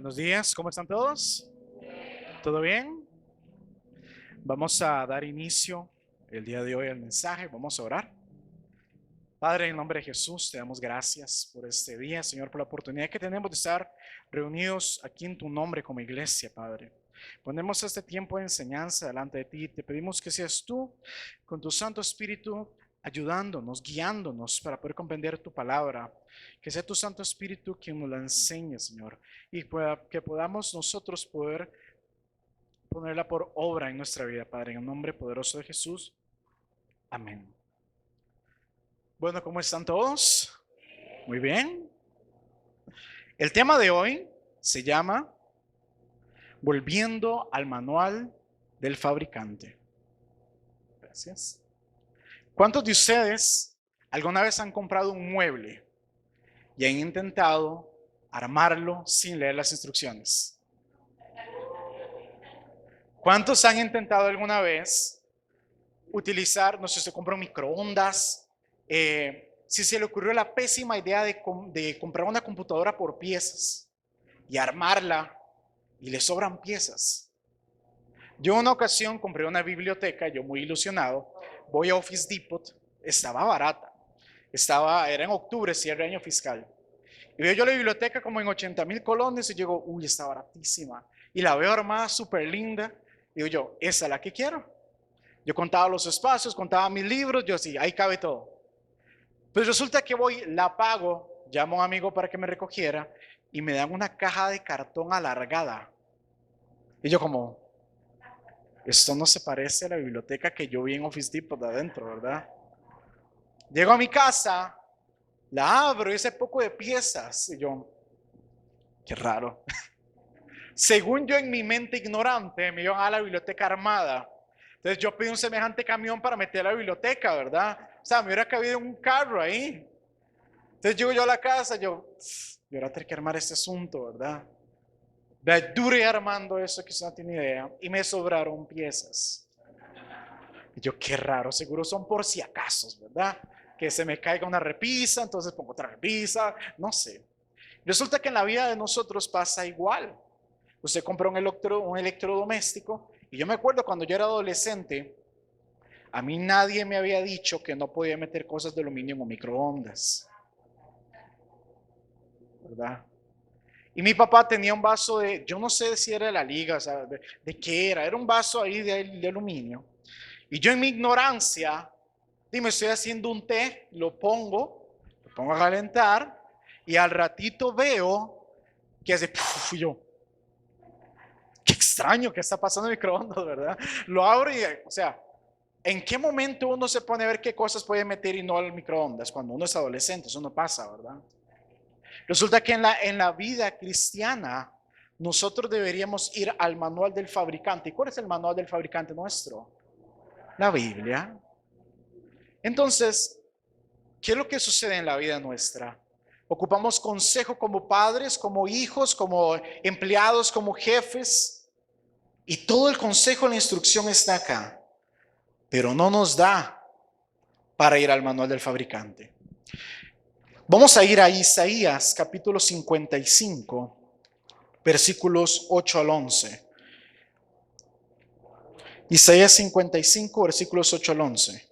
Buenos días, ¿cómo están todos? ¿Todo bien? Vamos a dar inicio el día de hoy al mensaje, vamos a orar. Padre, en nombre de Jesús, te damos gracias por este día, Señor, por la oportunidad que tenemos de estar reunidos aquí en tu nombre como iglesia, Padre. Ponemos este tiempo de enseñanza delante de ti, te pedimos que seas tú, con tu Santo Espíritu, ayudándonos, guiándonos para poder comprender tu palabra. Que sea tu Santo Espíritu quien nos la enseñe, Señor, y que podamos nosotros poder ponerla por obra en nuestra vida, Padre, en el nombre poderoso de Jesús. Amén. Bueno, ¿cómo están todos? Muy bien. El tema de hoy se llama Volviendo al manual del fabricante. Gracias. ¿Cuántos de ustedes alguna vez han comprado un mueble y han intentado armarlo sin leer las instrucciones? ¿Cuántos han intentado alguna vez utilizar, no sé, se compra un microondas? Si se le ocurrió la pésima idea de comprar una computadora por piezas y armarla y le sobran piezas. Yo una ocasión compré una biblioteca, yo muy ilusionado, voy a Office Depot, estaba barata, era en octubre, cierre año fiscal. Y veo yo la biblioteca como en 80,000 colones y digo, uy, está baratísima. Y la veo armada súper linda. Y digo yo, esa es la que quiero. Yo contaba los espacios, contaba mis libros, yo sí, ahí cabe todo. Pues resulta que voy, la pago, llamo a un amigo para que me recogiera y me dan una caja de cartón alargada. Y yo como, esto no se parece a la biblioteca que yo vi en Office Depot de adentro, ¿verdad? Llego a mi casa, la abro y ese poco de piezas. Y yo, qué raro. Según yo en mi mente ignorante, me iban a la biblioteca armada. Entonces yo pedí un semejante camión para meter a la biblioteca, ¿verdad? O sea, me hubiera cabido un carro ahí. Entonces llego yo a la casa, yo ahora tengo que armar este asunto, ¿verdad? Duré armando eso que usted no tiene idea y me sobraron piezas. Y yo, qué raro, seguro son por si acaso, ¿verdad? Que se me caiga una repisa, entonces pongo otra repisa, no sé. Resulta que en la vida de nosotros pasa igual. Usted compra un electrodoméstico y yo me acuerdo cuando yo era adolescente, a mí nadie me había dicho que no podía meter cosas de aluminio en un microondas, ¿verdad? Y mi papá tenía un vaso de, yo no sé si era de la liga, o sea, de qué era un vaso ahí de aluminio. Y yo en mi ignorancia, dime, estoy haciendo un té, lo pongo a calentar y al ratito veo que hace, y yo, qué extraño que está pasando en el microondas, ¿verdad? Lo abro y, o sea, ¿en qué momento uno se pone a ver qué cosas puede meter y no al microondas? Cuando uno es adolescente, eso no pasa, ¿verdad? Resulta que en la vida cristiana, nosotros deberíamos ir al manual del fabricante. ¿Y cuál es el manual del fabricante nuestro? La Biblia. Entonces, ¿qué es lo que sucede en la vida nuestra? Ocupamos consejo como padres, como hijos, como empleados, como jefes. Y todo el consejo, la instrucción está acá. Pero no nos da para ir al manual del fabricante. Vamos a ir a Isaías capítulo 55, versículos 8 al 11. Isaías 55, versículos 8 al 11.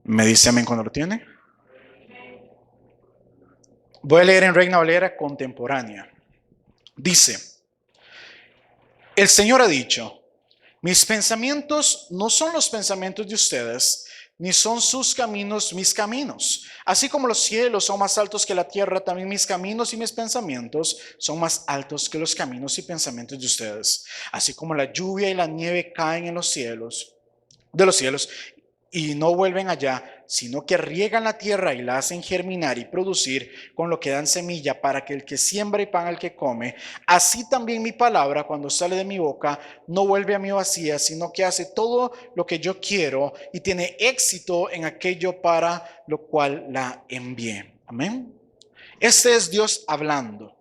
¿Me dice amén cuando lo tiene? Voy a leer en Reina Valera contemporánea. Dice, el Señor ha dicho, mis pensamientos no son los pensamientos de ustedes, ni son sus caminos mis caminos. Así como los cielos son más altos que la tierra, también mis caminos y mis pensamientos son más altos que los caminos y pensamientos de ustedes. Así como la lluvia y la nieve caen en los cielos, de los cielos, y no vuelven allá, sino que riegan la tierra y la hacen germinar y producir, con lo que dan semilla para que el que siembra y pan al que come. Así también mi palabra, cuando sale de mi boca, no vuelve a mí vacía, sino que hace todo lo que yo quiero y tiene éxito en aquello para lo cual la envié. Amén. Este es Dios hablando.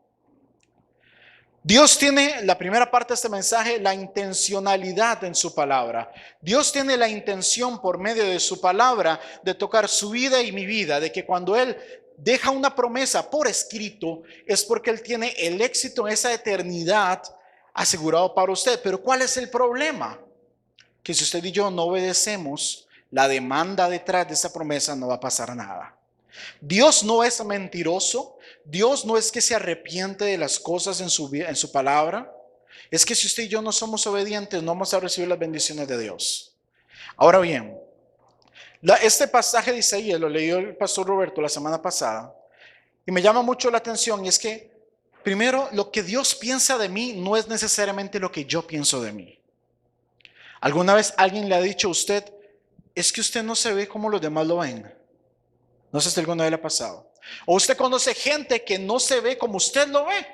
Dios tiene, la primera parte de este mensaje, la intencionalidad en su palabra. Dios tiene la intención por medio de su palabra de tocar su vida y mi vida, de que cuando Él deja una promesa por escrito, es porque Él tiene el éxito en esa eternidad asegurado para usted. Pero ¿cuál es el problema? Que si usted y yo no obedecemos la demanda detrás de esa promesa, no va a pasar nada. Dios no es mentiroso. Dios no es que se arrepiente de las cosas en su palabra. Es que si usted y yo no somos obedientes, no vamos a recibir las bendiciones de Dios. Ahora bien, este pasaje de Isaías lo leyó el pastor Roberto la semana pasada y me llama mucho la atención. Y es que, primero, lo que Dios piensa de mí no es necesariamente lo que yo pienso de mí. ¿Alguna vez alguien le ha dicho a usted, es que usted no se ve como los demás lo ven? No sé si alguna vez le ha pasado. O usted conoce gente que no se ve como usted lo ve.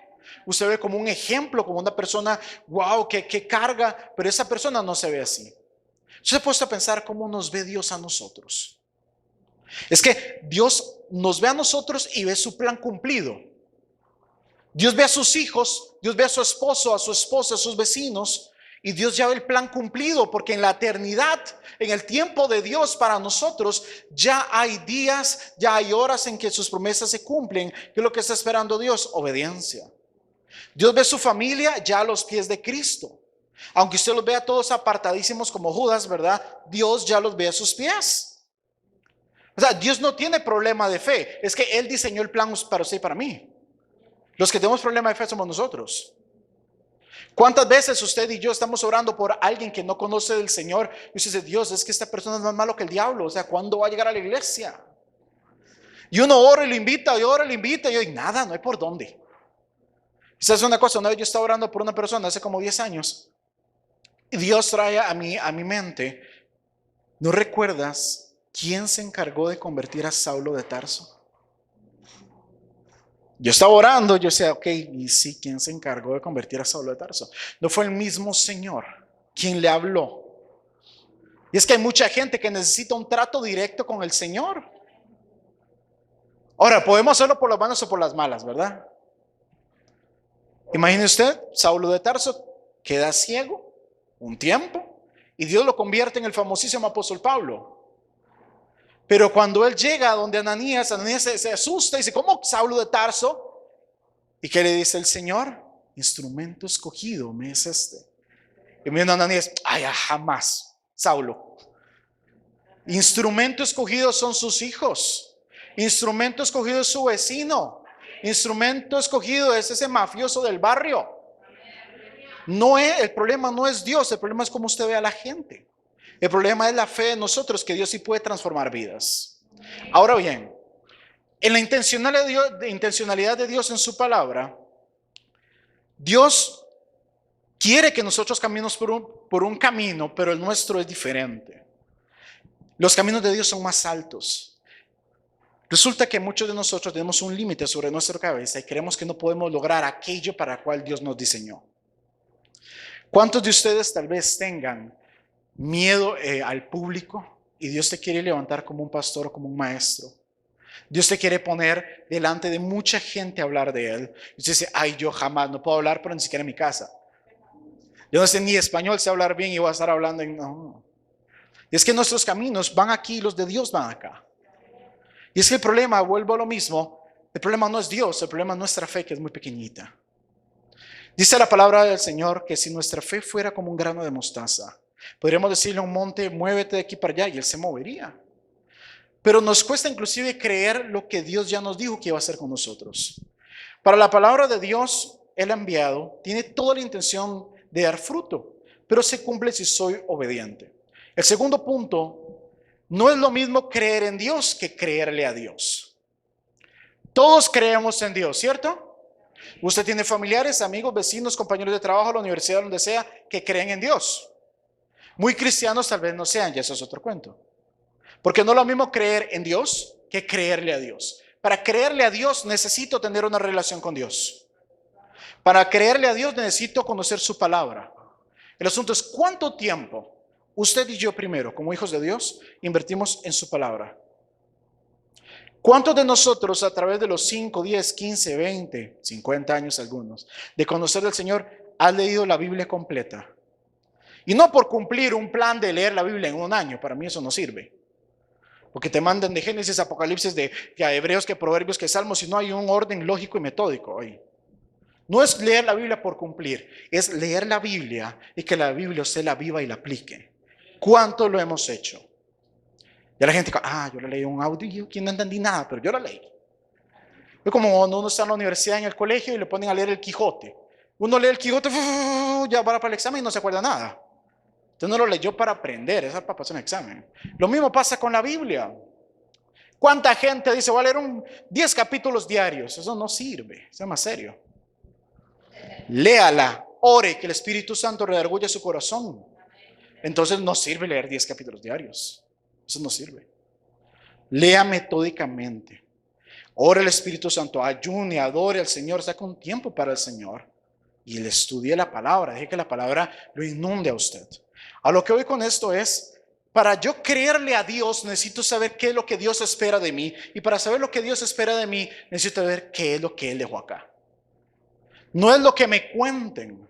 Usted ve como un ejemplo, como una persona, wow, que carga, pero esa persona no se ve así. Usted se ha puesto a pensar cómo nos ve Dios a nosotros. Es que Dios nos ve a nosotros y ve su plan cumplido. Dios ve a sus hijos, Dios ve a su esposo, a su esposa, a sus vecinos. Y Dios ya ve el plan cumplido, porque en la eternidad, en el tiempo de Dios para nosotros, ya hay días, ya hay horas en que sus promesas se cumplen. ¿Qué es lo que está esperando Dios? Obediencia. Dios ve su familia ya a los pies de Cristo. Aunque usted los vea todos apartadísimos como Judas, ¿verdad? Dios ya los ve a sus pies. O sea, Dios no tiene problema de fe. Es que Él diseñó el plan para usted y para mí. Los que tenemos problema de fe somos nosotros. ¿Cuántas veces usted y yo estamos orando por alguien que no conoce del Señor? Y usted dice, Dios, es que esta persona es más malo que el diablo. O sea, ¿cuándo va a llegar a la iglesia? Y uno ora y lo invita, y ora y lo invita, y yo, nada, no hay por dónde. Esa es una cosa. Una vez yo estaba orando por una persona hace como 10 años. Y Dios trae a mi mente, ¿no recuerdas quién se encargó de convertir a Saulo de Tarso? Yo estaba orando, yo decía, ok, y sí, ¿quién se encargó de convertir a Saulo de Tarso? No fue el mismo Señor quien le habló. Y es que hay mucha gente que necesita un trato directo con el Señor. Ahora, podemos hacerlo por las buenas o por las malas, ¿verdad? Imagine usted, Saulo de Tarso queda ciego un tiempo y Dios lo convierte en el famosísimo apóstol Pablo. Pero cuando él llega a donde Ananías se asusta y dice, ¿cómo Saulo de Tarso? ¿Y qué le dice el Señor? Instrumento escogido me es este. Y viene Ananías, ay, jamás, Saulo. Instrumento escogido son sus hijos. Instrumento escogido es su vecino. Instrumento escogido es ese mafioso del barrio. El problema no es Dios, el problema es cómo usted ve a la gente. El problema es la fe de nosotros, que Dios sí puede transformar vidas. Ahora bien, en la intencionalidad de Dios en su palabra, Dios quiere que nosotros caminemos por un camino, pero el nuestro es diferente. Los caminos de Dios son más altos. Resulta que muchos de nosotros tenemos un límite sobre nuestra cabeza y creemos que no podemos lograr aquello para el cual Dios nos diseñó. ¿Cuántos de ustedes tal vez tengan miedo al público y Dios te quiere levantar como un pastor o como un maestro? Dios te quiere poner delante de mucha gente a hablar de Él. Y usted dice, ay, yo jamás, no puedo hablar, pero ni siquiera en mi casa. Yo no sé ni español, sé hablar bien y voy a estar hablando no. Y es que nuestros caminos van aquí y los de Dios van acá. Y es que el problema, vuelvo a lo mismo, el problema no es Dios, el problema es nuestra fe, que es muy pequeñita. Dice la palabra del Señor que si nuestra fe fuera como un grano de mostaza, podríamos decirle a un monte, muévete de aquí para allá, y él se movería. Pero nos cuesta inclusive creer lo que Dios ya nos dijo que iba a hacer con nosotros. Para la palabra de Dios, el enviado tiene toda la intención de dar fruto, pero se cumple si soy obediente. El segundo punto, no es lo mismo creer en Dios que creerle a Dios. Todos creemos en Dios, ¿cierto? Usted tiene familiares, amigos, vecinos, compañeros de trabajo, la universidad, donde sea, que creen en Dios. Muy cristianos tal vez no sean, ya eso es otro cuento. Porque no es lo mismo creer en Dios que creerle a Dios. Para creerle a Dios necesito tener una relación con Dios. Para creerle a Dios necesito conocer su palabra. El asunto es cuánto tiempo usted y yo primero, como hijos de Dios, invertimos en su palabra. ¿Cuántos de nosotros a través de los 5, 10, 15, 20, 50 años algunos, de conocer al Señor, han leído la Biblia completa? Y no por cumplir un plan de leer la Biblia en un año, para mí eso no sirve. Porque te mandan de Génesis, Apocalipsis, que a Hebreos, que Proverbios, que Salmos, si no hay un orden lógico y metódico ahí. No es leer la Biblia por cumplir, es leer la Biblia y que la Biblia usted la viva y la aplique. ¿Cuánto lo hemos hecho? Ya la gente dice, yo le leí un audio y no entendí nada, pero yo la leí. Es como cuando uno está en la universidad, en el colegio, y le ponen a leer el Quijote. Uno lee el Quijote, ya para el examen y no se acuerda nada. Usted no lo leyó para aprender, es para pasar un examen. Lo mismo pasa con la Biblia. ¿Cuánta gente dice, voy a leer 10 capítulos diarios? Eso no sirve, sea más serio. Léala, ore, que el Espíritu Santo redarguya su corazón. Entonces no sirve leer 10 capítulos diarios. Eso no sirve. Lea metódicamente. Ore al Espíritu Santo, ayune, adore al Señor, saque un tiempo para el Señor. Y le estudie la palabra, deje que la palabra lo inunde a usted. A lo que voy con esto es, para yo creerle a Dios, necesito saber qué es lo que Dios espera de mí. Y para saber lo que Dios espera de mí, necesito ver qué es lo que Él dejó acá. No es lo que me cuenten.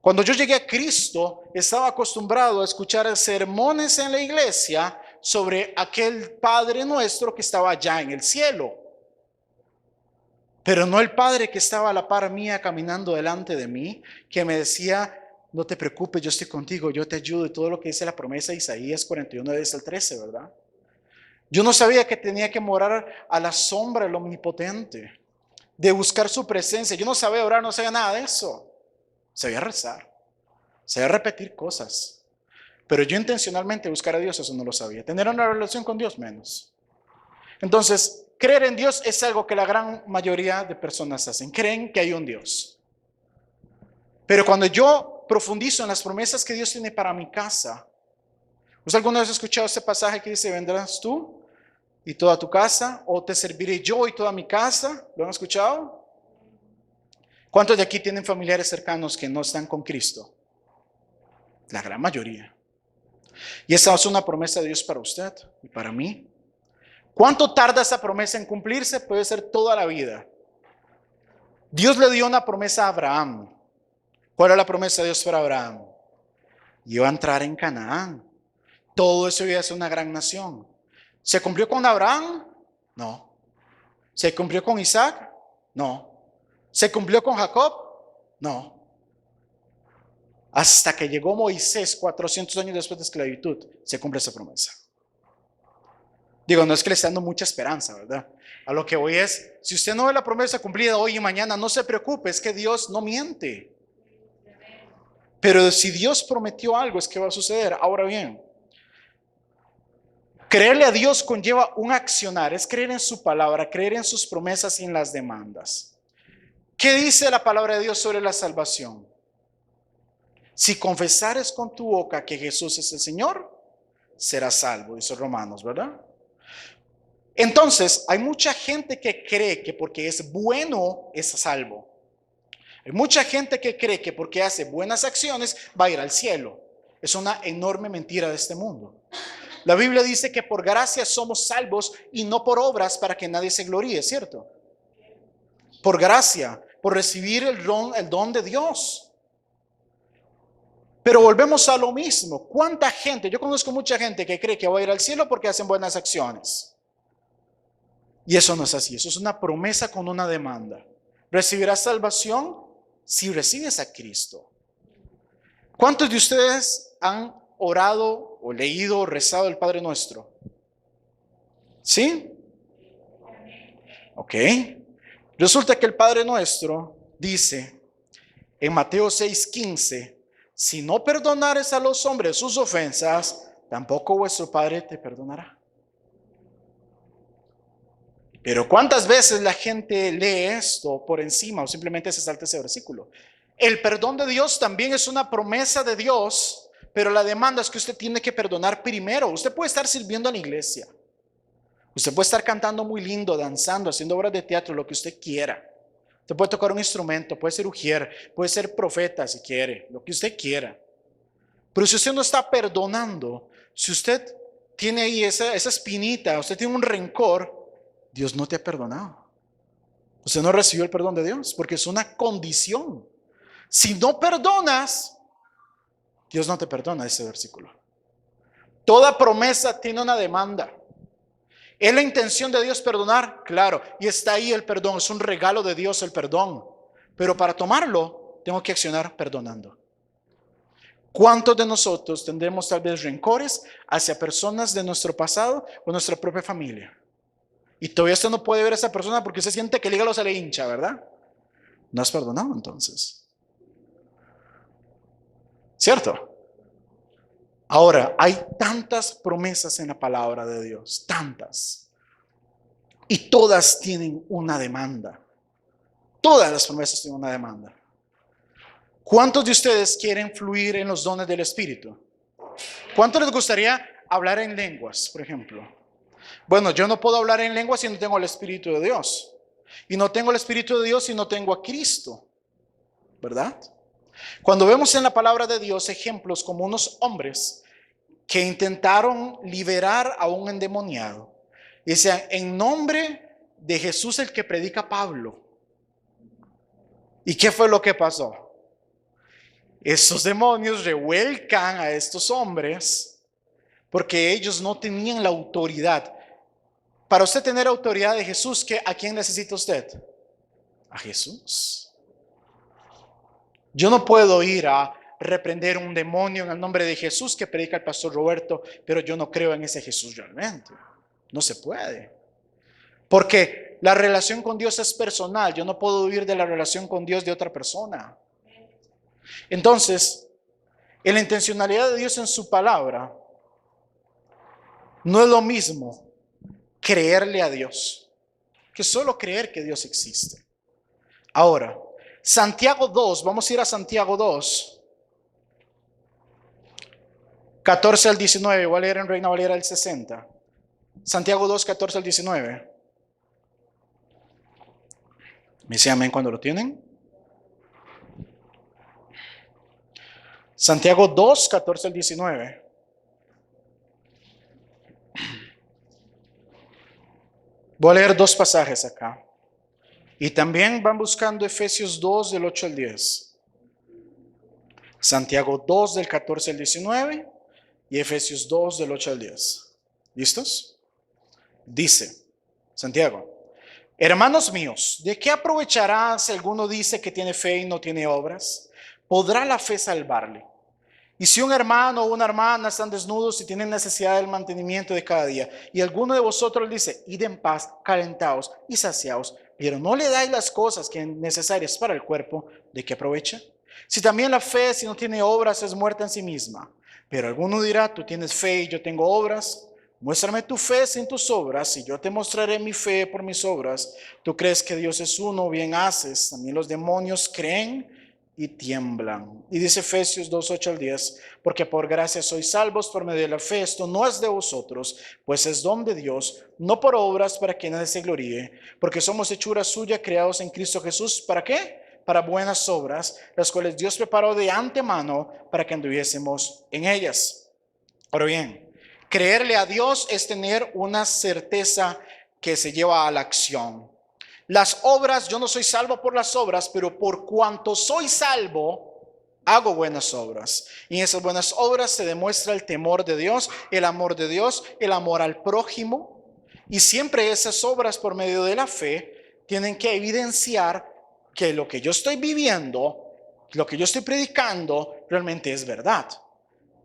Cuando yo llegué a Cristo, estaba acostumbrado a escuchar sermones en la iglesia sobre aquel Padre nuestro que estaba allá en el cielo. Pero no el Padre que estaba a la par mía caminando delante de mí, que me decía, no te preocupes, yo estoy contigo, yo te ayudo, y todo lo que dice la promesa de Isaías 41, desde el 13, ¿verdad? Yo no sabía que tenía que morar a la sombra del Omnipotente, de buscar su presencia. Yo no sabía orar, no sabía nada de eso. Sabía rezar, sabía repetir cosas. Pero yo intencionalmente buscar a Dios, eso no lo sabía. Tener una relación con Dios, menos. Entonces, creer en Dios es algo que la gran mayoría de personas hacen. Creen que hay un Dios. Pero cuando yo profundizo en las promesas que Dios tiene para mi casa, ¿usted alguna vez ha escuchado ese pasaje que dice, vendrás tú y toda tu casa, o te serviré yo y toda mi casa? ¿Lo han escuchado? ¿Cuántos de aquí tienen familiares cercanos que no están con Cristo? La gran mayoría. Y esa es una promesa de Dios para usted y para mí. ¿Cuánto tarda esa promesa en cumplirse? Puede ser toda la vida. Dios le dio una promesa a Abraham. ¿Cuál era la promesa de Dios para Abraham? Iba a entrar en Canaán. Todo eso iba a ser una gran nación. ¿Se cumplió con Abraham? No. ¿Se cumplió con Isaac? No. ¿Se cumplió con Jacob? No. Hasta que llegó Moisés 400 años después de esclavitud, se cumple esa promesa. Digo, no es que le esté dando mucha esperanza, ¿verdad? A lo que voy es, si usted no ve la promesa cumplida hoy y mañana, no se preocupe, es que Dios no miente. Pero si Dios prometió algo, es que va a suceder. Ahora bien, creerle a Dios conlleva un accionar, es creer en su palabra, creer en sus promesas y en las demandas. ¿Qué dice la palabra de Dios sobre la salvación? Si confesares con tu boca que Jesús es el Señor, serás salvo, dice Romanos, ¿verdad? Entonces, hay mucha gente que cree que porque es bueno es salvo. Hay mucha gente que cree que porque hace buenas acciones va a ir al cielo. Es una enorme mentira de este mundo. La Biblia dice que por gracia somos salvos y no por obras para que nadie se gloríe, ¿cierto? Por gracia, por recibir el don de Dios. Pero volvemos a lo mismo. ¿Cuánta gente? Yo conozco mucha gente que cree que va a ir al cielo porque hacen buenas acciones. Y eso no es así. Eso es una promesa con una demanda. ¿Recibirás salvación si recibes a Cristo? ¿Cuántos de ustedes han orado o leído o rezado el Padre Nuestro? ¿Sí? Ok. Resulta que el Padre Nuestro dice en Mateo 6:15, si no perdonares a los hombres sus ofensas, tampoco vuestro Padre te perdonará. Pero ¿cuántas veces la gente lee esto por encima o simplemente se salta ese versículo? El perdón de Dios también es una promesa de Dios, pero la demanda es que usted tiene que perdonar primero. Usted puede estar sirviendo en la iglesia. Usted puede estar cantando muy lindo, danzando, haciendo obras de teatro, lo que usted quiera. Usted puede tocar un instrumento, puede ser ujier, puede ser profeta si quiere, lo que usted quiera. Pero si usted no está perdonando, si usted tiene ahí esa espinita, usted tiene un rencor, Dios no te ha perdonado. Usted no recibió el perdón de Dios porque es una condición. Si no perdonas, Dios no te perdona, ese versículo. Toda promesa tiene una demanda. ¿Es la intención de Dios perdonar? Claro, y está ahí el perdón, es un regalo de Dios el perdón. Pero para tomarlo, tengo que accionar perdonando. ¿Cuántos de nosotros tendremos tal vez rencores hacia personas de nuestro pasado o nuestra propia familia? Y todavía usted no puede ver a esa persona porque se siente que el hígado se le hincha, ¿verdad? No has perdonado entonces. ¿Cierto? Ahora, hay tantas promesas en la palabra de Dios, tantas. Y todas tienen una demanda. Todas las promesas tienen una demanda. ¿Cuántos de ustedes quieren fluir en los dones del Espíritu? ¿Cuántos les gustaría hablar en lenguas, por ejemplo? Bueno, yo no puedo hablar en lenguas si no tengo el Espíritu de Dios. Y no tengo el Espíritu de Dios si no tengo a Cristo. ¿Verdad? Cuando vemos en la palabra de Dios ejemplos como unos hombres que intentaron liberar a un endemoniado, decían, en nombre de Jesús el que predica Pablo. ¿Y qué fue lo que pasó? Esos demonios revuelcan a estos hombres porque ellos no tenían la autoridad. Para usted tener autoridad de Jesús, ¿a quién necesita usted? A Jesús. Yo no puedo ir a reprender un demonio en el nombre de Jesús que predica el pastor Roberto, pero yo no creo en ese Jesús realmente. No se puede. Porque la relación con Dios es personal. Yo no puedo huir de la relación con Dios de otra persona. Entonces, en la intencionalidad de Dios en su palabra, no es lo mismo creerle a Dios que solo creer que Dios existe. Ahora, Santiago 2, vamos a ir a Santiago 2, 14 al 19, voy a leer en Reina Valera el 60. Santiago 2, 14 al 19. Me dice amén cuando lo tienen. Santiago 2, 14 al 19. Voy a leer dos pasajes acá. Y también van buscando Efesios 2 del 8 al 10. Santiago 2 del 14 al 19 y Efesios 2 del 8 al 10. ¿Listos? Dice Santiago: hermanos míos, ¿de qué aprovechará si alguno dice que tiene fe y no tiene obras? ¿Podrá la fe salvarle? Y si un hermano o una hermana están desnudos y tienen necesidad del mantenimiento de cada día, y alguno de vosotros dice, id en paz, calentaos y saciaos, pero no le dais las cosas que son necesarias para el cuerpo, ¿de qué aprovecha? Si también la fe, si no tiene obras, es muerta en sí misma. Pero alguno dirá, tú tienes fe y yo tengo obras. Muéstrame tu fe sin tus obras, y yo te mostraré mi fe por mis obras. Tú crees que Dios es uno, bien haces. También los demonios creen y tiemblan. Y dice Efesios 2, 8 al 10, porque por gracia sois salvos por medio de la fe. Esto no es de vosotros, pues es don de Dios, no por obras para que nadie se gloríe, porque somos hechura suya, creados en Cristo Jesús. ¿Para qué? Para buenas obras, las cuales Dios preparó de antemano para que anduviésemos en ellas. Ahora bien, creerle a Dios es tener una certeza que se lleva a la acción. Las obras, yo no soy salvo por las obras, pero por cuanto soy salvo, hago buenas obras. Y en esas buenas obras se demuestra el temor de Dios, el amor de Dios, el amor al prójimo. Y siempre esas obras por medio de la fe tienen que evidenciar que lo que yo estoy viviendo, lo que yo estoy predicando, realmente es verdad.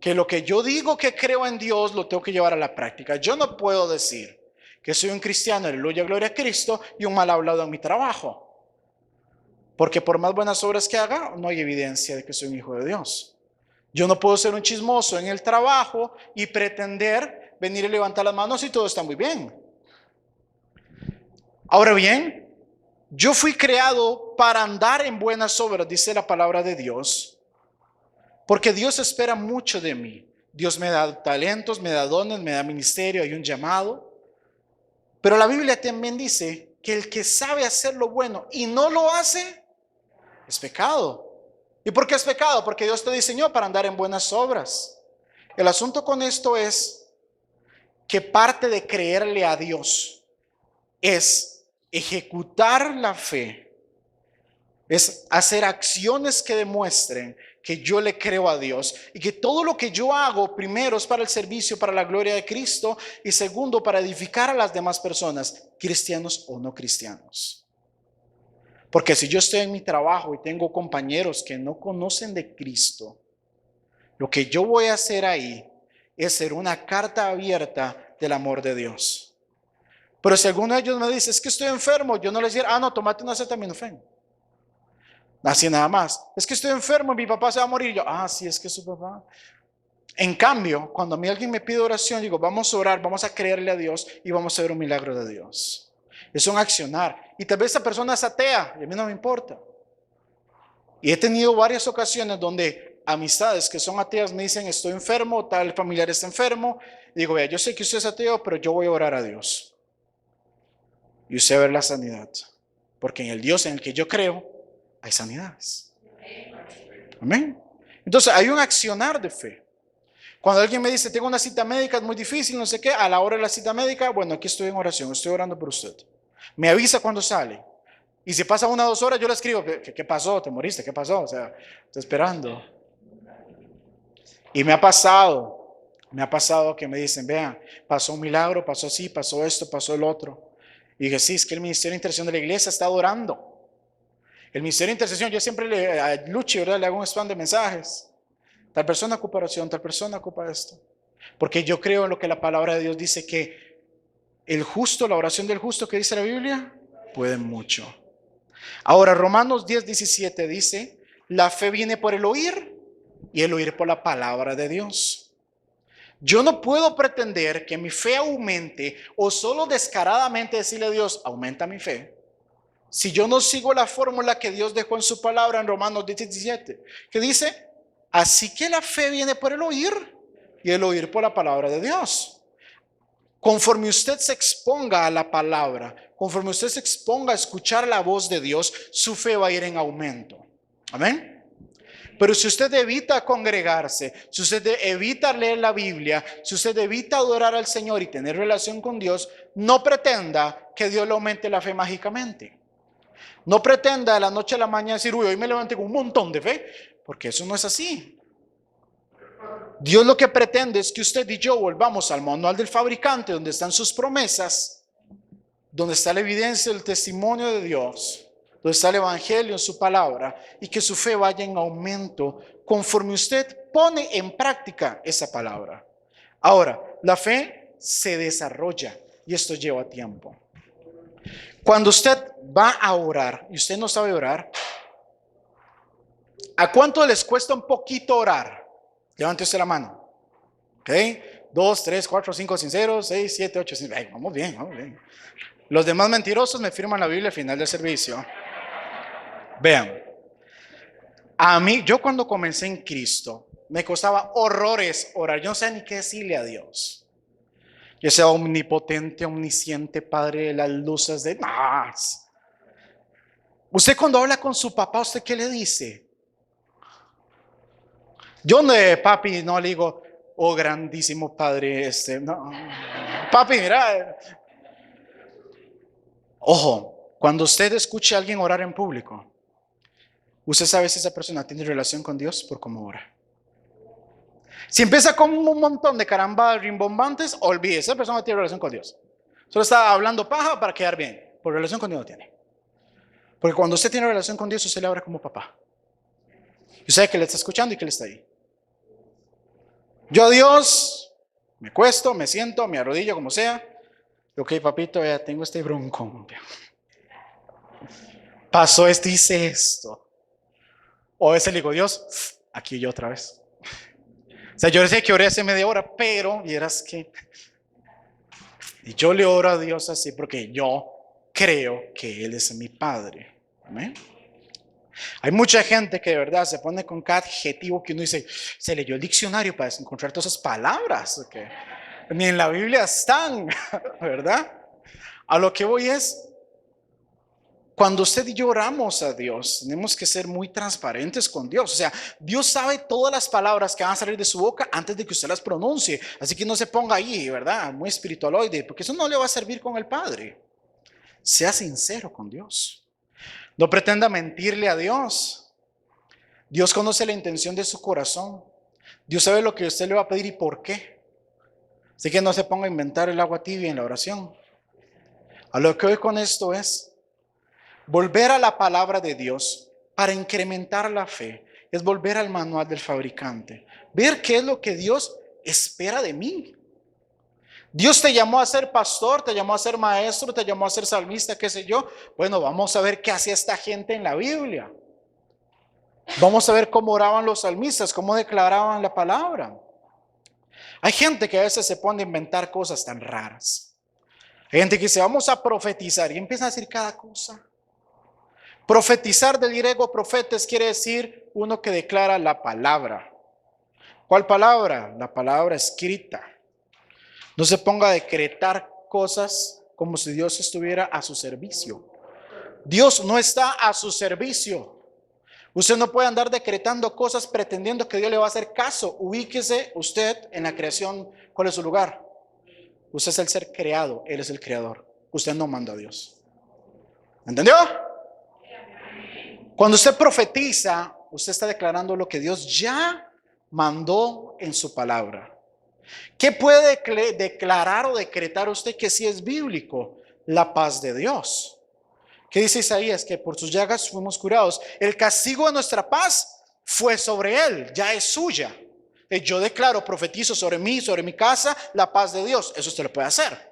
Que lo que yo digo que creo en Dios lo tengo que llevar a la práctica. Yo no puedo decir que soy un cristiano, aleluya, gloria a Cristo, y un mal hablado en mi trabajo. Porque por más buenas obras que haga, no hay evidencia de que soy un hijo de Dios. Yo no puedo ser un chismoso en el trabajo y pretender venir y levantar las manos y todo está muy bien. Ahora bien, yo fui creado para andar en buenas obras, dice la palabra de Dios, porque Dios espera mucho de mí. Dios me da talentos, me da dones, me da ministerio, hay un llamado. Pero la Biblia también dice que el que sabe hacer lo bueno y no lo hace, es pecado. ¿Y por qué es pecado? Porque Dios te diseñó para andar en buenas obras. El asunto con esto es que parte de creerle a Dios es ejecutar la fe, es hacer acciones que demuestren que yo le creo a Dios y que todo lo que yo hago, primero, es para el servicio, para la gloria de Cristo, y segundo, para edificar a las demás personas, cristianos o no cristianos. Porque si yo estoy en mi trabajo y tengo compañeros que no conocen de Cristo, lo que yo voy a hacer ahí es ser una carta abierta del amor de Dios. Pero si alguno de ellos me dice, es que estoy enfermo, yo no les diré, no, tomate una acetaminofén. Así nada más. Es que estoy enfermo, mi papá se va a morir. Yo, sí, es que es su papá. En cambio, cuando a mí alguien me pide oración, digo, vamos a orar, vamos a creerle a Dios y vamos a ver un milagro de Dios. Es un accionar. Y tal vez esa persona es atea y a mí no me importa. Y he tenido varias ocasiones donde amistades que son ateas me dicen, estoy enfermo, tal familiar está enfermo. Y digo, vea, yo sé que usted es ateo, pero yo voy a orar a Dios. Y usted va a ver la sanidad. Porque en el Dios en el que yo creo, hay sanidades. Amén. Entonces hay un accionar de fe. Cuando alguien me dice, tengo una cita médica, es muy difícil, no sé qué, a la hora de la cita médica, bueno, aquí estoy en oración, estoy orando por usted. Me avisa cuando sale. Y si pasa 1 o 2 horas, yo le escribo, ¿qué pasó? ¿Te moriste? ¿Qué pasó? O sea, estoy esperando. Y me ha pasado que me dicen, vean, pasó un milagro, pasó así, pasó esto, pasó el otro. Y dije, sí, es que el Ministerio de Intercesión de la Iglesia está adorando. El Ministerio de Intercesión, yo siempre a Luchi, ¿verdad? Le hago un spam de mensajes. Tal persona ocupa oración, tal persona ocupa esto. Porque yo creo en lo que la palabra de Dios dice, que el justo, la oración del justo que dice la Biblia, puede mucho. Ahora, Romanos 10:17 dice, la fe viene por el oír y el oír por la palabra de Dios. Yo no puedo pretender que mi fe aumente o solo descaradamente decirle a Dios, aumenta mi fe, si yo no sigo la fórmula que Dios dejó en su palabra en Romanos 10:17, que dice, así que la fe viene por el oír y el oír por la palabra de Dios. Conforme usted se exponga a la palabra, conforme usted se exponga a escuchar la voz de Dios, su fe va a ir en aumento. Amén. Pero si usted evita congregarse, si usted evita leer la Biblia, si usted evita adorar al Señor y tener relación con Dios, no pretenda que Dios le aumente la fe mágicamente. No pretenda de la noche a la mañana decir, uy, hoy me levanté con un montón de fe, porque eso no es así. Dios lo que pretende es que usted y yo volvamos al manual del fabricante, donde están sus promesas, donde está la evidencia del testimonio de Dios, donde está el evangelio en su palabra, y que su fe vaya en aumento conforme usted pone en práctica esa palabra. Ahora, la fe se desarrolla y esto lleva tiempo. Cuando usted va a orar y usted no sabe orar, ¿a cuánto les cuesta un poquito orar? Levante usted la mano. ¿Ok? 2, 3, 4, 5 sinceros, 6, 7, 8. Vamos bien, vamos bien. Los demás mentirosos me firman la Biblia al final del servicio. Vean, a mí, yo cuando comencé en Cristo, me costaba horrores orar. Yo no sé ni qué decirle a Dios. Yo sea omnipotente, omnisciente, Padre de las luces de más. Usted cuando habla con su papá, ¿usted qué le dice? Yo no, papi, no le digo, oh grandísimo Padre, no. Papi, mira. Ojo, cuando usted escuche a alguien orar en público, usted sabe si esa persona tiene relación con Dios por cómo ora. Si empieza con un montón de carambadas rimbombantes, olvídese, esa persona no tiene relación con Dios. Solo está hablando paja para quedar bien. Por relación con Dios no tiene. Porque cuando usted tiene relación con Dios, usted le habla como papá. Y usted sabe que le está escuchando y que le está ahí. Yo a Dios me cuesto, me siento, me arrodillo, como sea. Ok, papito, ya tengo este broncón. Pasó esto, hice esto. O a veces le digo, Dios, aquí yo otra vez. O sea, yo sé que oré hace media hora, pero vieras que... Y yo le oro a Dios así porque yo creo que Él es mi Padre. Amén. Hay mucha gente que de verdad se pone con cada adjetivo que uno dice, se leyó el diccionario para encontrar todas esas palabras que ni en la Biblia están, ¿verdad? A lo que voy es, cuando usted y yo oramos a Dios, tenemos que ser muy transparentes con Dios. O sea, Dios sabe todas las palabras que van a salir de su boca antes de que usted las pronuncie. Así que no se ponga ahí, ¿verdad? Muy espiritualoide, porque eso no le va a servir con el Padre. Sea sincero con Dios. No pretenda mentirle a Dios. Dios conoce la intención de su corazón. Dios sabe lo que usted le va a pedir y por qué. Así que no se ponga a inventar el agua tibia en la oración. A lo que hoy con esto es volver a la palabra de Dios para incrementar la fe. Es volver al manual del fabricante. Ver qué es lo que Dios espera de mí. Dios te llamó a ser pastor, te llamó a ser maestro, te llamó a ser salmista, qué sé yo. Bueno, vamos a ver qué hacía esta gente en la Biblia. Vamos a ver cómo oraban los salmistas, cómo declaraban la palabra. Hay gente que a veces se pone a inventar cosas tan raras. Hay gente que dice, vamos a profetizar y empieza a decir cada cosa. Profetizar del griego profetes quiere decir uno que declara la palabra. ¿Cuál palabra? La palabra escrita. No se ponga a decretar cosas como si Dios estuviera a su servicio. Dios no está a su servicio. Usted no puede andar decretando cosas pretendiendo que Dios le va a hacer caso. Ubíquese usted en la creación. ¿Cuál es su lugar? Usted es el ser creado, Él es el creador. Usted no manda a Dios. ¿Entendió? Cuando usted profetiza, usted está declarando lo que Dios ya mandó en su palabra. ¿Qué puede declarar o decretar usted que sí es bíblico? La paz de Dios. ¿Qué dice Isaías? Que por sus llagas fuimos curados. El castigo de nuestra paz fue sobre él, ya es suya. Yo declaro, profetizo sobre mí, sobre mi casa, la paz de Dios. Eso usted lo puede hacer.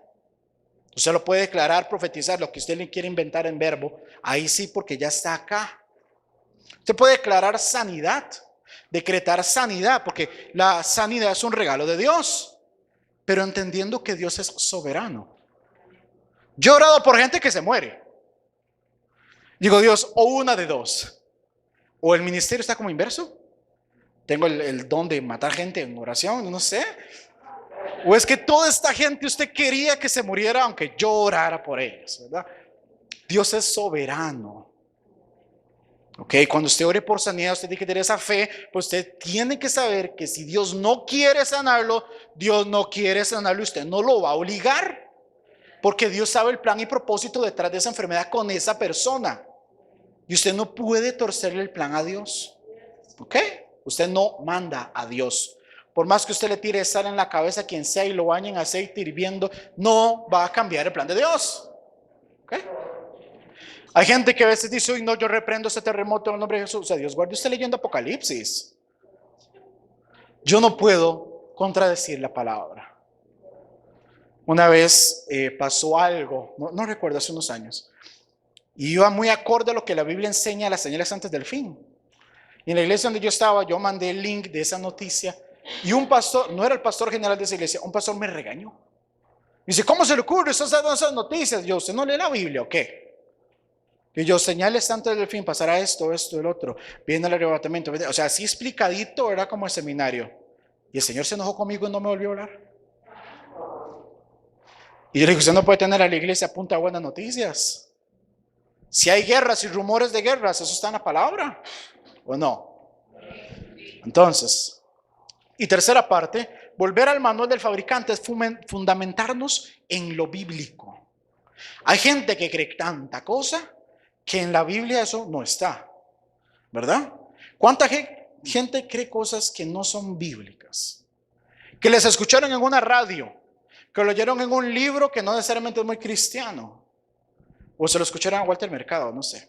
Usted lo puede declarar, profetizar, lo que usted le quiere inventar en verbo. Ahí sí, porque ya está acá. Usted puede declarar sanidad, decretar sanidad, porque la sanidad es un regalo de Dios. Pero entendiendo que Dios es soberano. Yo he orado por gente que se muere. Digo, Dios, o una de dos. O el ministerio está como inverso. Tengo el don de matar gente en oración, no sé. O es que toda esta gente usted quería que se muriera aunque yo orara por ellos, ¿verdad? Dios es soberano. Ok, cuando usted ore por sanidad, usted tiene que tener esa fe, pues usted tiene que saber que si Dios no quiere sanarlo, Dios no quiere sanarlo, usted no lo va a obligar. Porque Dios sabe el plan y propósito detrás de esa enfermedad con esa persona. Y usted no puede torcerle el plan a Dios. ¿Ok? Usted no manda a Dios. Por más que usted le tire sal en la cabeza a quien sea y lo bañe en aceite hirviendo, no va a cambiar el plan de Dios. ¿Ok? Hay gente que a veces dice, uy, no, yo reprendo ese terremoto en el nombre de Jesús. O sea, Dios guarde usted leyendo Apocalipsis. Yo no puedo contradecir la palabra. Una vez pasó algo, no recuerdo, hace unos años. Y iba muy acorde a lo que la Biblia enseña, las señales antes del fin. Y en la iglesia donde yo estaba, yo mandé el link de esa noticia. Y un pastor, no era el pastor general de esa iglesia, un pastor me regañó. Dice, ¿cómo se le ocurre esas noticias? Yo, ¿usted no lee la Biblia o qué? Y yo, señales antes del fin, pasará esto, el otro. Viene el arrebatamiento. O sea, así explicadito, era como el seminario. Y el Señor se enojó conmigo y no me volvió a hablar. Y yo le dije, usted no puede tener a la iglesia a punta de buenas noticias. Si hay guerras y rumores de guerras, ¿eso está en la palabra? ¿O no? Entonces, y tercera parte, volver al manual del fabricante es fundamentarnos en lo bíblico. Hay gente que cree tanta cosa que en la Biblia eso no está, ¿verdad? ¿Cuánta gente cree cosas que no son bíblicas? Que les escucharon en una radio, que lo oyeron en un libro que no necesariamente es muy cristiano, o se lo escucharon a Walter Mercado, no sé.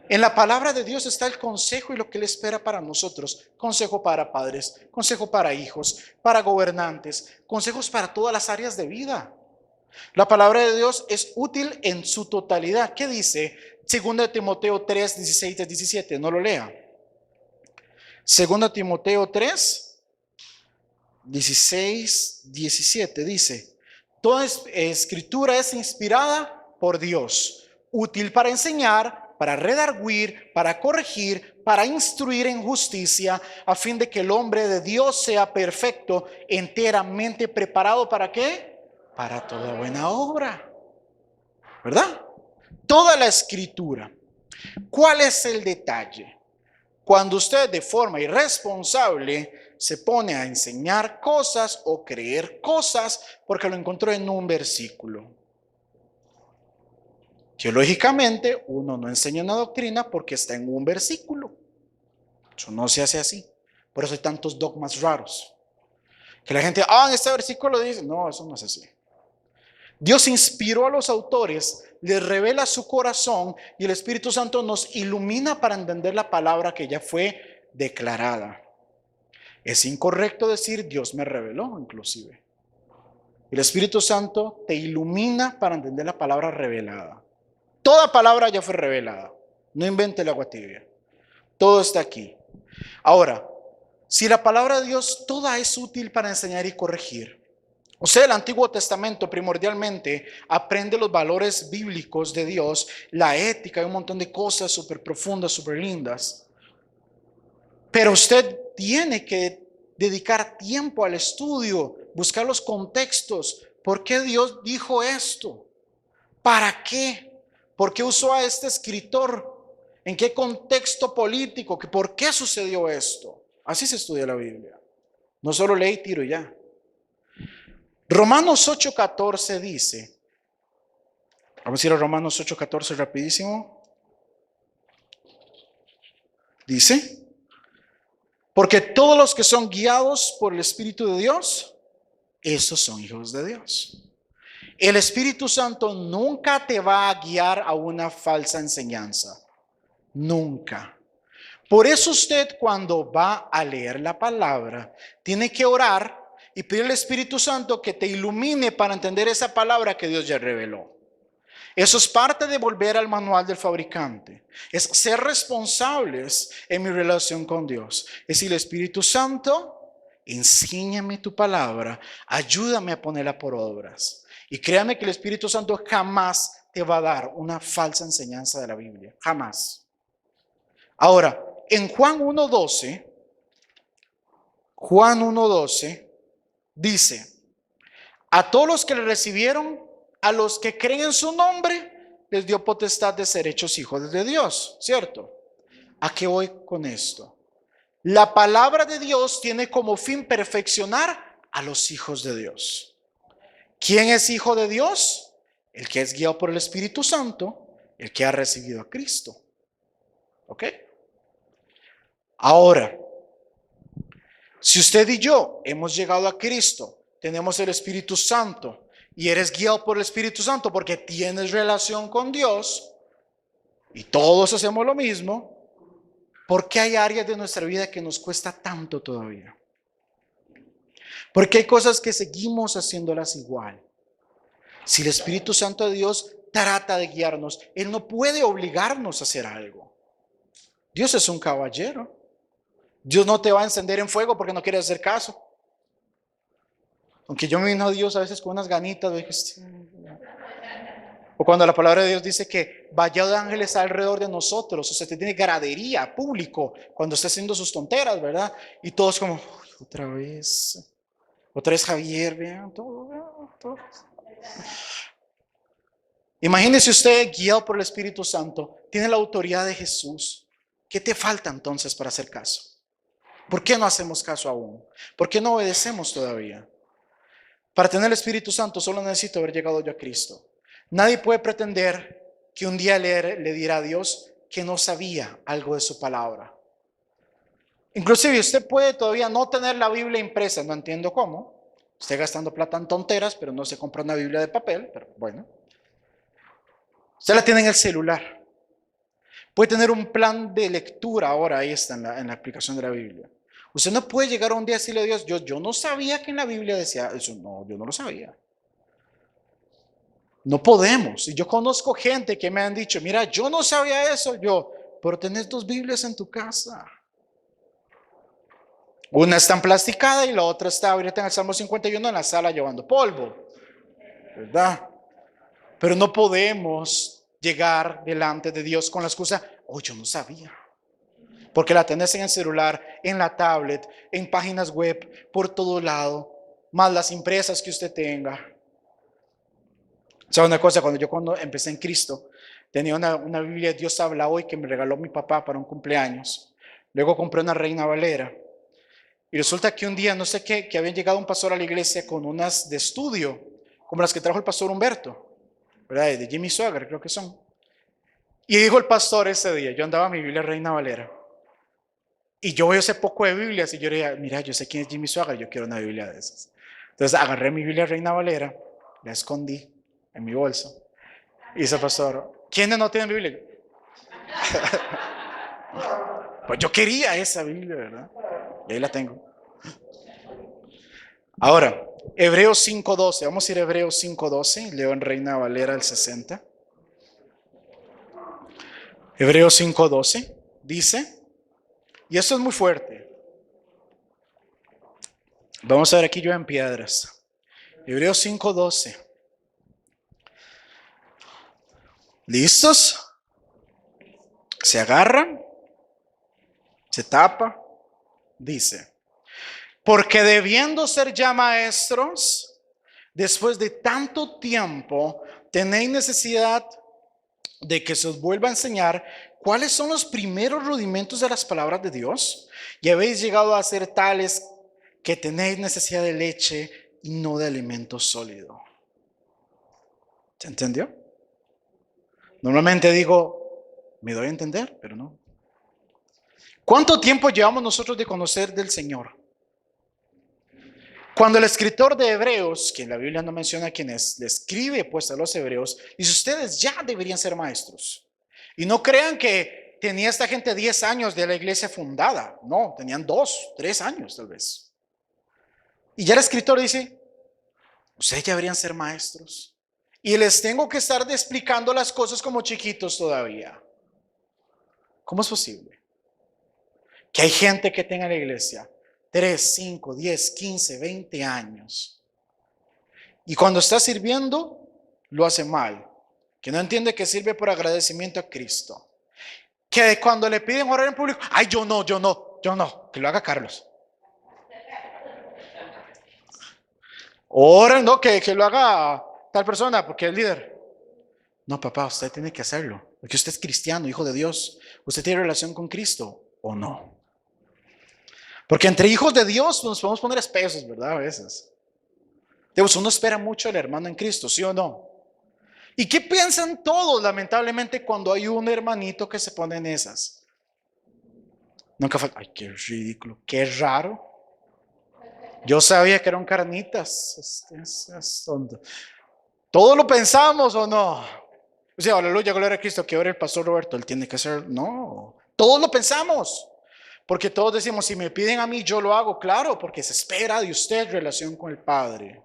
En la palabra de Dios está el consejo y lo que Él espera para nosotros. Consejo para padres, consejo para hijos, para gobernantes, consejos para todas las áreas de vida. La palabra de Dios es útil en su totalidad. ¿Qué dice? 2 Timoteo 3, 16 17. No lo lea. 2 Timoteo 3, 16, 17 dice: toda escritura es inspirada por Dios, útil para enseñar, para redarguir, para corregir, para instruir en justicia, a fin de que el hombre de Dios sea perfecto, enteramente preparado ¿para qué? Para toda buena obra. ¿Verdad? Toda la escritura. ¿Cuál es el detalle? Cuando usted de forma irresponsable se pone a enseñar cosas o creer cosas porque lo encontró en un versículo. Teológicamente, uno no enseña una doctrina porque está en un versículo. Eso no se hace así. Por eso hay tantos dogmas raros. Que la gente, en este versículo dice, no, eso no es así. Dios inspiró a los autores, les revela su corazón y el Espíritu Santo nos ilumina para entender la palabra que ya fue declarada. Es incorrecto decir Dios me reveló, inclusive. El Espíritu Santo te ilumina para entender la palabra revelada. Toda palabra ya fue revelada. No invente el agua tibia. Todo está aquí. Ahora, si la palabra de Dios toda es útil para enseñar y corregir, o sea, el Antiguo Testamento primordialmente aprende los valores bíblicos de Dios, la ética y un montón de cosas súper profundas, súper lindas. Pero usted tiene que dedicar tiempo al estudio, buscar los contextos. ¿Por qué Dios dijo esto? ¿Para qué? ¿Por qué usó a este escritor? ¿En qué contexto político? ¿Por qué sucedió esto? Así se estudia la Biblia. No solo lee y tiro y ya. Romanos 8:14 dice, vamos a ir a Romanos 8:14 rapidísimo. Dice, porque todos los que son guiados por el Espíritu de Dios, esos son hijos de Dios. El Espíritu Santo nunca te va a guiar a una falsa enseñanza. Nunca. Por eso usted cuando va a leer la palabra, tiene que orar y pedir al Espíritu Santo que te ilumine para entender esa palabra que Dios ya reveló. Eso es parte de volver al manual del fabricante. Es ser responsables en mi relación con Dios. Es decir, Espíritu Santo, enséñame tu palabra, ayúdame a ponerla por obras. Y créame que el Espíritu Santo jamás te va a dar una falsa enseñanza de la Biblia. Jamás. Ahora, en Juan 1:12 dice, a todos los que le recibieron, a los que creen en su nombre, les dio potestad de ser hechos hijos de Dios, ¿cierto? ¿A qué voy con esto? La palabra de Dios tiene como fin perfeccionar a los hijos de Dios. ¿Quién es hijo de Dios? El que es guiado por el Espíritu Santo, el que ha recibido a Cristo. ¿Ok? Ahora, si usted y yo hemos llegado a Cristo, tenemos el Espíritu Santo y eres guiado por el Espíritu Santo porque tienes relación con Dios y todos hacemos lo mismo, ¿por qué hay áreas de nuestra vida que nos cuesta tanto todavía? Porque hay cosas que seguimos haciéndolas igual. Si el Espíritu Santo de Dios trata de guiarnos, Él no puede obligarnos a hacer algo. Dios es un caballero. Dios no te va a encender en fuego porque no quieres hacer caso. Aunque yo me vino a Dios a veces con unas ganitas. O cuando la palabra de Dios dice que vaya de ángeles alrededor de nosotros. O sea, te tiene gradería, público, cuando está haciendo sus tonteras, ¿verdad? Y todos como, otra vez Javier, vean, todo. Imagínese usted guiado por el Espíritu Santo, tiene la autoridad de Jesús. ¿Qué te falta entonces para hacer caso? ¿Por qué no hacemos caso aún? ¿Por qué no obedecemos todavía? Para tener el Espíritu Santo solo necesito haber llegado yo a Cristo. Nadie puede pretender que un día le dirá a Dios que no sabía algo de su palabra. Inclusive usted puede todavía no tener la Biblia impresa, no entiendo cómo. Usted gastando plata en tonteras, pero no se compra una Biblia de papel, pero bueno. Usted la tiene en el celular. Puede tener un plan de lectura ahora, ahí está en la aplicación de la Biblia. Usted no puede llegar un día a decirle a Dios, yo no sabía que en la Biblia decía eso. No, yo no lo sabía. No podemos. Y yo conozco gente que me han dicho, mira, yo no sabía eso. Pero tenés 2 Biblias en tu casa. Una está emplasticada y la otra está ahorita en el Salmo 51 en la sala llevando polvo. ¿Verdad? Pero no podemos llegar delante de Dios con la excusa, yo no sabía. Porque la tenés en el celular, en la tablet, en páginas web, por todo lado, más las impresas que usted tenga. ¿Sabe una cosa? Cuando empecé en Cristo, tenía una Biblia Dios habla hoy que me regaló mi papá para un cumpleaños. Luego compré una Reina Valera. Y resulta que un día, no sé qué, que había llegado un pastor a la iglesia con unas de estudio, como las que trajo el pastor Humberto, ¿verdad? De Jimmy Swaggart, creo que son. Y dijo el pastor ese día, yo andaba mi Biblia Reina Valera. Y yo veo ese poco de Biblias y yo le dije, mira, yo sé quién es Jimmy Swaggart, yo quiero una Biblia de esas. Entonces agarré mi Biblia Reina Valera, la escondí en mi bolso. Y dice el pastor, ¿quiénes no tienen Biblia? Pues yo quería esa Biblia, ¿verdad? Y ahí la tengo. Ahora, Hebreos 5:12, vamos a ir a Hebreos 5:12, leo en Reina Valera el 60. Hebreos 5:12 dice, y esto es muy fuerte. Vamos a ver aquí yo en piedras. Hebreos 5:12. ¿Listos? Se agarran, se tapa, dice, porque debiendo ser ya maestros, después de tanto tiempo, tenéis necesidad de que se os vuelva a enseñar cuáles son los primeros rudimentos de las palabras de Dios, y habéis llegado a ser tales que tenéis necesidad de leche y no de alimento sólido. ¿Se entendió? Normalmente digo, me doy a entender, pero no. ¿Cuánto tiempo llevamos nosotros de conocer del Señor? Cuando el escritor de Hebreos, que en la Biblia no menciona quién es, le escribe pues a los hebreos, dice, ustedes ya deberían ser maestros. Y no crean que tenía esta gente 10 años de la iglesia fundada. No, tenían 2, 3 años tal vez. Y ya el escritor dice, ustedes ya deberían ser maestros. Y les tengo que estar explicando las cosas como chiquitos todavía. ¿Cómo es posible? Que hay gente que tenga en la iglesia 3, 5, 10, 15, 20 años. Y cuando está sirviendo, lo hace mal. Que no entiende que sirve por agradecimiento a Cristo. Que cuando le piden orar en público, ay, yo no, que lo haga Carlos. Oren, no, que lo haga tal persona, porque es líder. No, papá, usted tiene que hacerlo. Porque usted es cristiano, hijo de Dios. ¿Usted tiene relación con Cristo o no? Porque entre hijos de Dios nos podemos poner espesos, ¿verdad? A veces. Dios, uno espera mucho al hermano en Cristo, ¿sí o no? ¿Y qué piensan todos, lamentablemente, cuando hay un hermanito que se pone en esas? Nunca falta, ay, qué ridículo, qué raro. Yo sabía que eran carnitas. Es tonto. ¿Todos lo pensamos o no? O sea, aleluya, gloria a Cristo, que ahora el pastor Roberto, él tiene que hacer. No, todos lo pensamos. Porque todos decimos, si me piden a mí, yo lo hago. Claro, porque se espera de usted relación con el Padre.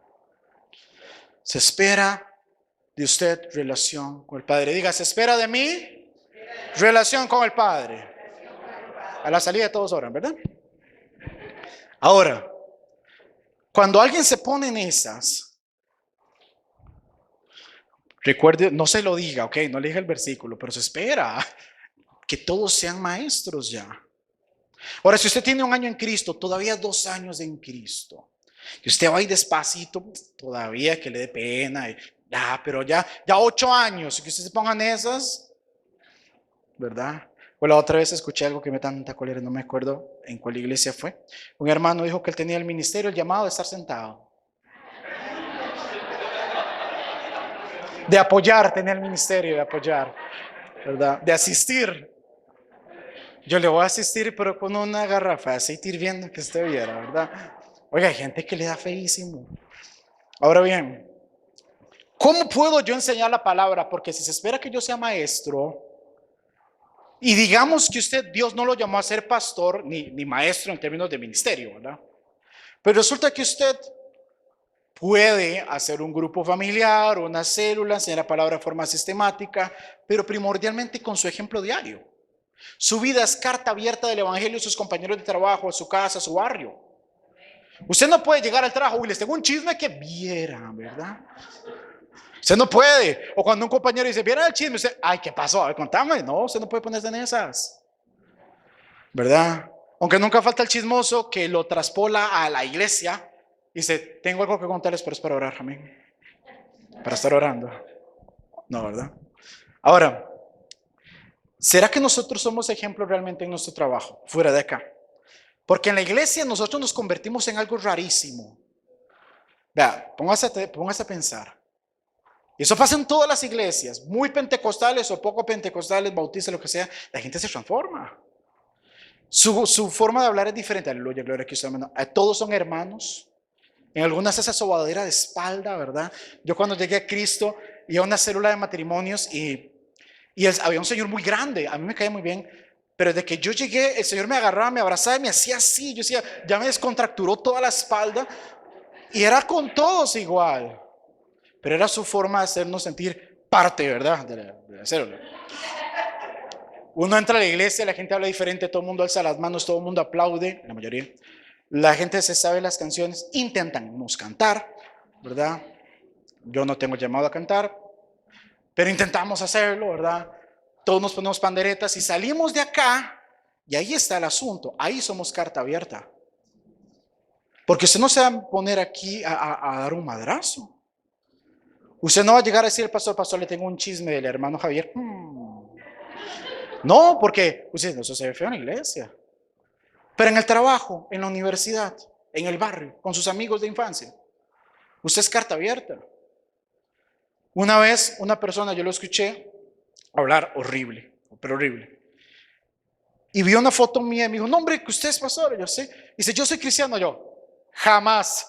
Se espera de usted relación con el Padre. Diga, se espera de mí relación con el Padre. A la salida todos oran, ¿verdad? Ahora, cuando alguien se pone en esas, recuerde, no se lo diga, ok, no le diga el versículo, pero se espera que todos sean maestros ya. Ahora, si usted tiene 1 año en Cristo, todavía 2 años en Cristo, y usted va ahí despacito, todavía que le dé pena, pero ya 8 años, y que usted se pongan esas, ¿verdad? Pues la otra vez escuché algo que me da tanta cólera, no me acuerdo en cuál iglesia fue. Un hermano dijo que él tenía el ministerio, el llamado de estar sentado. De apoyar, tenía el ministerio de apoyar, ¿verdad? De asistir. Yo le voy a asistir, pero con una garrafa de aceite hirviendo que usted viera, ¿verdad? Oiga, hay gente que le da feísimo. Ahora bien, ¿cómo puedo yo enseñar la palabra? Porque si se espera que yo sea maestro, y digamos que usted, Dios no lo llamó a ser pastor ni maestro en términos de ministerio, ¿verdad? Pero resulta que usted puede hacer un grupo familiar, una célula, enseñar la palabra de forma sistemática, pero primordialmente con su ejemplo diario. Su vida es carta abierta del evangelio a sus compañeros de trabajo, a su casa, a su barrio. Usted no puede llegar al trabajo y les tengo un chisme que vieran, ¿verdad? Usted no puede. O cuando un compañero dice, ¿vieron el chisme? Usted, ay, ¿qué pasó? A ver, contame. No, usted no puede ponerse en esas, ¿verdad? Aunque nunca falta el chismoso que lo traspola a la iglesia y dice, tengo algo que contarles, pero es para orar, amén. Para estar orando. No, ¿verdad? Ahora, ¿será que nosotros somos ejemplos realmente en nuestro trabajo, fuera de acá? Porque en la iglesia nosotros nos convertimos en algo rarísimo. Vea, póngase a pensar. Eso pasa en todas las iglesias, muy pentecostales o poco pentecostales, bautistas, lo que sea, la gente se transforma. Su forma de hablar es diferente. Aleluya, gloria a Cristo, hermano. Todos son hermanos. En algunas esa sobadera de espalda, ¿verdad? Yo cuando llegué a Cristo, iba a una célula de matrimonios y había un señor muy grande, a mí me caía muy bien, pero desde que yo llegué, el señor me agarraba, me abrazaba y me hacía así. Yo decía, ya me descontracturó toda la espalda y era con todos igual, pero era su forma de hacernos sentir parte, ¿verdad? De la célula. Uno entra a la iglesia, la gente habla diferente, todo el mundo alza las manos, todo el mundo aplaude, la mayoría. La gente se sabe las canciones, intentamos cantar, ¿verdad? Yo no tengo llamado a cantar, pero intentamos hacerlo, ¿verdad? Todos nos ponemos panderetas y salimos de acá y ahí está el asunto, ahí somos carta abierta. Porque usted no se va a poner aquí a dar un madrazo. Usted no va a llegar a decir, pastor, le tengo un chisme del hermano Javier. No, porque usted, eso se ve feo en la iglesia. Pero en el trabajo, en la universidad, en el barrio, con sus amigos de infancia, usted es carta abierta. Una vez, una persona, yo lo escuché hablar horrible, pero horrible. Y vio una foto mía y me dijo, no hombre, que usted es pastor. Yo sé. Dice, yo soy cristiano. Yo, jamás.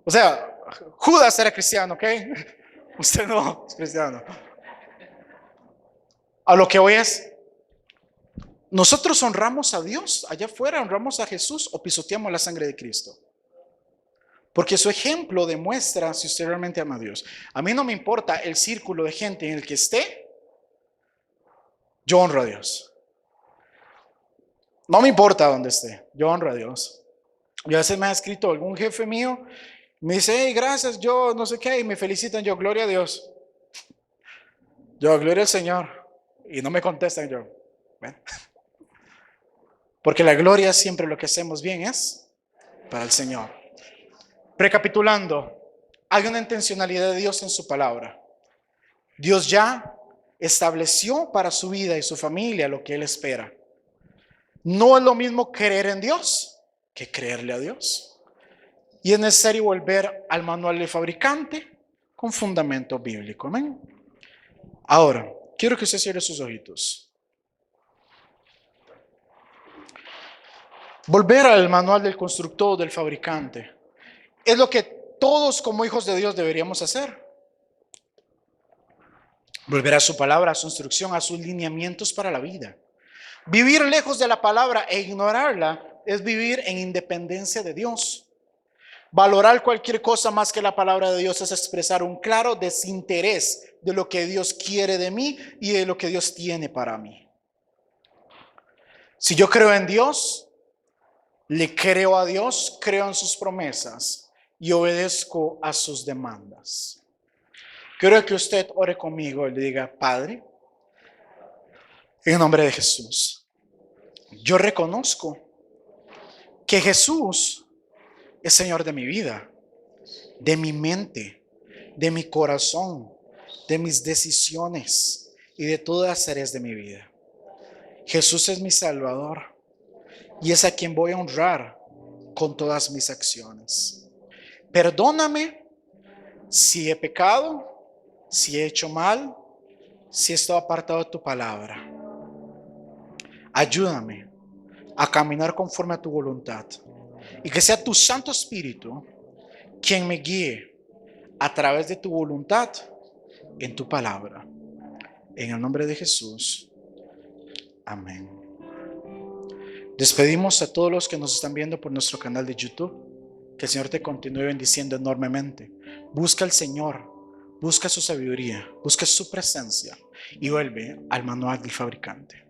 O sea, Judas era cristiano, ¿ok? Usted no es cristiano. A lo que hoy es, nosotros honramos a Dios allá afuera, honramos a Jesús o pisoteamos la sangre de Cristo. Porque su ejemplo demuestra si usted realmente ama a Dios. A mí no me importa el círculo de gente en el que esté, yo honro a Dios. No me importa dónde esté, yo honro a Dios. Y a veces me ha escrito algún jefe mío, me dice, hey, gracias, yo no sé qué, y me felicitan, yo, gloria a Dios. Yo, gloria al Señor. Y no me contestan, yo, ¿ven? Porque la gloria siempre lo que hacemos bien es para el Señor. Recapitulando, hay una intencionalidad de Dios en su palabra. Dios ya estableció para su vida y su familia lo que Él espera. No es lo mismo creer en Dios que creerle a Dios. Y es necesario volver al manual del fabricante con fundamento bíblico. Amén. Ahora, quiero que usted cierre sus ojitos. Volver al manual del constructor, del fabricante, es lo que todos como hijos de Dios deberíamos hacer. Volver a su palabra, a su instrucción, a sus lineamientos para la vida. Vivir lejos de la palabra e ignorarla es vivir en independencia de Dios. Valorar cualquier cosa más que la palabra de Dios es expresar un claro desinterés de lo que Dios quiere de mí y de lo que Dios tiene para mí. Si yo creo en Dios, le creo a Dios, creo en sus promesas y obedezco a sus demandas. Quiero que usted ore conmigo y le diga, Padre, en el nombre de Jesús, yo reconozco que Jesús es Señor de mi vida, de mi mente, de mi corazón, de mis decisiones y de todas las áreas de mi vida. Jesús es mi Salvador y es a quien voy a honrar con todas mis acciones. Perdóname si he pecado, si he hecho mal, si he estado apartado de tu palabra. Ayúdame a caminar conforme a tu voluntad y que sea tu Santo Espíritu quien me guíe a través de tu voluntad en tu palabra. En el nombre de Jesús. Amén. Despedimos a todos los que nos están viendo por nuestro canal de YouTube. Que el Señor te continúe bendiciendo enormemente. Busca al Señor, busca su sabiduría, busca su presencia y vuelve al manual del fabricante.